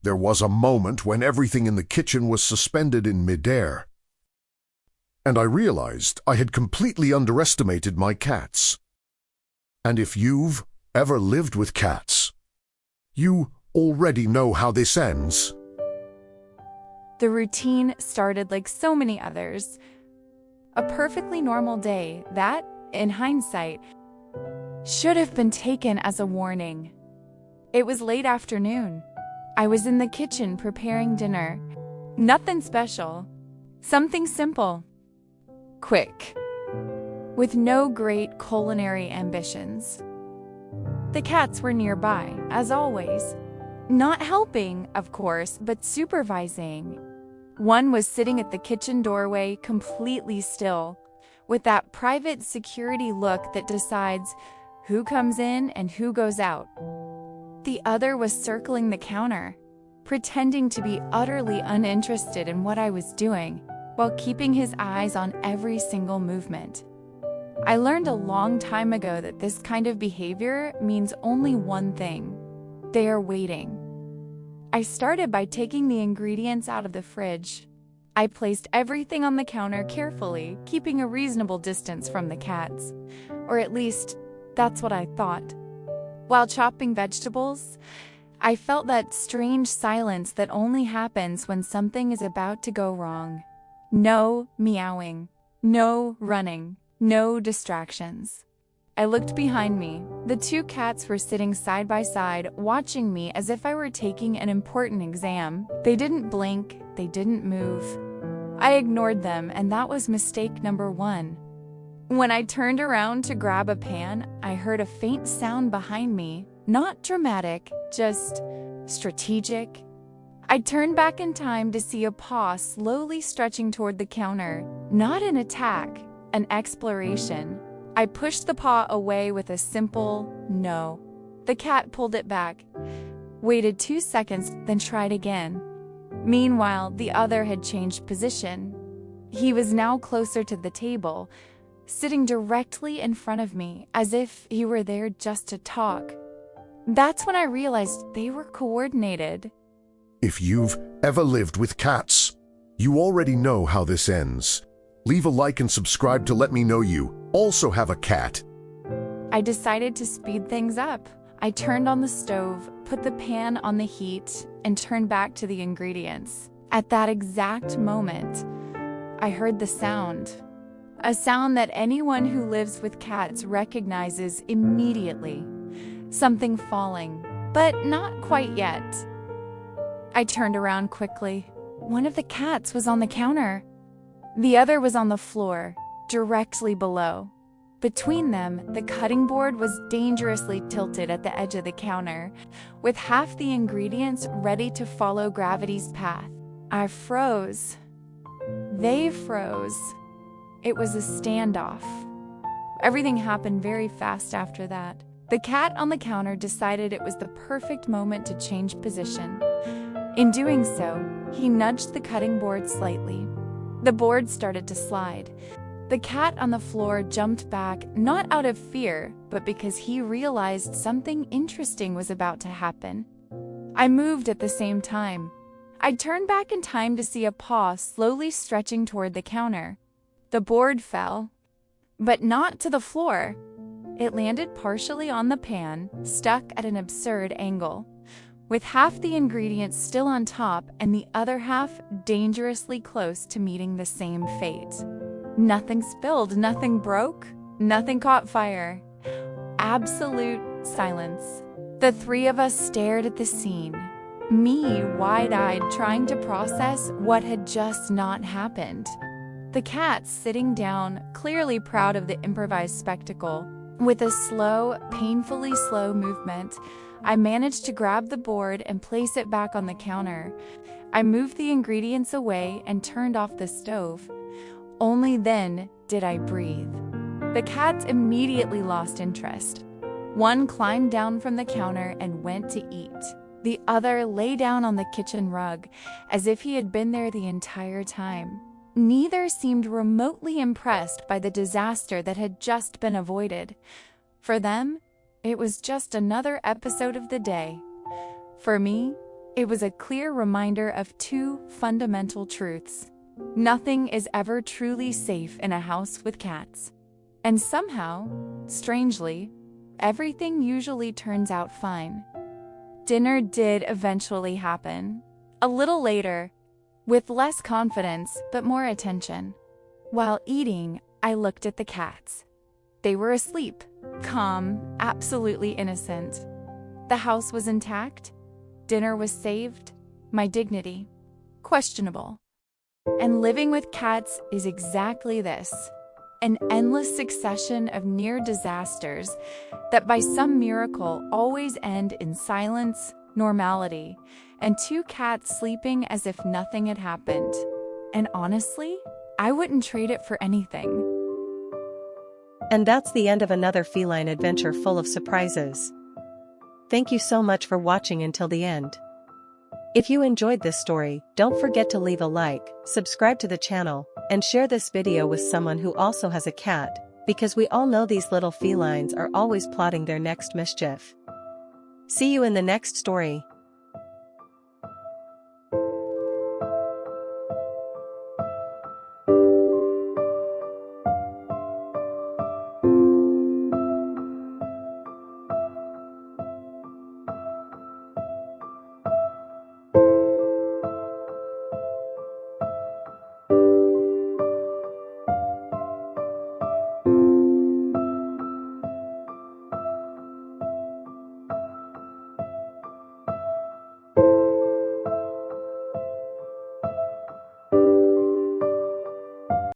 There was a moment when everything in the kitchen was suspended in midair, and I realized I had completely underestimated my cats. And if you've ever lived with cats, you already know how this ends. The routine started like so many others. A perfectly normal day that, in hindsight, should have been taken as a warning. It was late afternoon. I was in the kitchen preparing dinner. Nothing special. Something simple. Quick. With no great culinary ambitions. The cats were nearby, as always. Not helping, of course, but supervising. One was sitting at the kitchen doorway, completely still, with that private security look that decides who comes in and who goes out. The other was circling the counter, pretending to be utterly uninterested in what I was doing, while keeping his eyes on every single movement. I learned a long time ago that this kind of behavior means only one thing: they are waiting. I started by taking the ingredients out of the fridge. I placed everything on the counter carefully, keeping a reasonable distance from the cats. Or at least, that's what I thought. While chopping vegetables, I felt that strange silence that only happens when something is about to go wrong. No meowing, no running, no distractions. I looked behind me. The two cats were sitting side by side, watching me as if I were taking an important exam. They didn't blink, they didn't move. I ignored them, and that was mistake number one. When I turned around to grab a pan, I heard a faint sound behind me. Not dramatic, just strategic. I turned back in time to see a paw slowly stretching toward the counter. Not an attack, an exploration. I pushed the paw away with a simple no. The cat pulled it back, waited 2 seconds, then tried again. Meanwhile, the other had changed position. He was now closer to the table, sitting directly in front of me, as if he were there just to talk. That's when I realized they were coordinated. If you've ever lived with cats, you already know how this ends. Leave a like and subscribe to let me know you also have a cat. I decided to speed things up. I turned on the stove, put the pan on the heat, and turned back to the ingredients. At that exact moment, I heard the sound. A sound that anyone who lives with cats recognizes immediately. Something falling, but not quite yet. I turned around quickly. One of the cats was on the counter. The other was on the floor, directly below. Between them, the cutting board was dangerously tilted at the edge of the counter, with half the ingredients ready to follow gravity's path. I froze. They froze. It was a standoff. Everything happened very fast after that. The cat on the counter decided it was the perfect moment to change position. In doing so, he nudged the cutting board slightly. The board started to slide. The cat on the floor jumped back, not out of fear, but because he realized something interesting was about to happen. I moved at the same time. I turned back in time to see a paw slowly stretching toward the counter. The board fell, but not to the floor. It landed partially on the pan, stuck at an absurd angle, with half the ingredients still on top and the other half dangerously close to meeting the same fate. Nothing spilled, nothing broke, nothing caught fire. Absolute silence. The three of us stared at the scene, me wide-eyed trying to process what had just not happened. The cat sitting down, clearly proud of the improvised spectacle. With a slow, painfully slow movement, I managed to grab the board and place it back on the counter. I moved the ingredients away and turned off the stove. Only then did I breathe. The cats immediately lost interest. One climbed down from the counter and went to eat. The other lay down on the kitchen rug, as if he had been there the entire time. Neither seemed remotely impressed by the disaster that had just been avoided. For them, it was just another episode of the day. For me, It was a clear reminder of two fundamental truths. Nothing is ever truly safe in a house with cats. And somehow, strangely, everything usually turns out fine. Dinner did eventually happen. A little later, with less confidence but more attention. While eating, I looked at the cats. They were asleep, calm, absolutely innocent. The house was intact. Dinner was saved. My dignity, questionable. And living with cats is exactly this. An endless succession of near disasters that by some miracle always end in silence, normality, and two cats sleeping as if nothing had happened. And honestly, I wouldn't trade it for anything. And that's the end of another feline adventure full of surprises. Thank you so much for watching until the end. If you enjoyed this story, don't forget to leave a like, subscribe to the channel, and share this video with someone who also has a cat, because we all know these little felines are always plotting their next mischief. See you in the next story.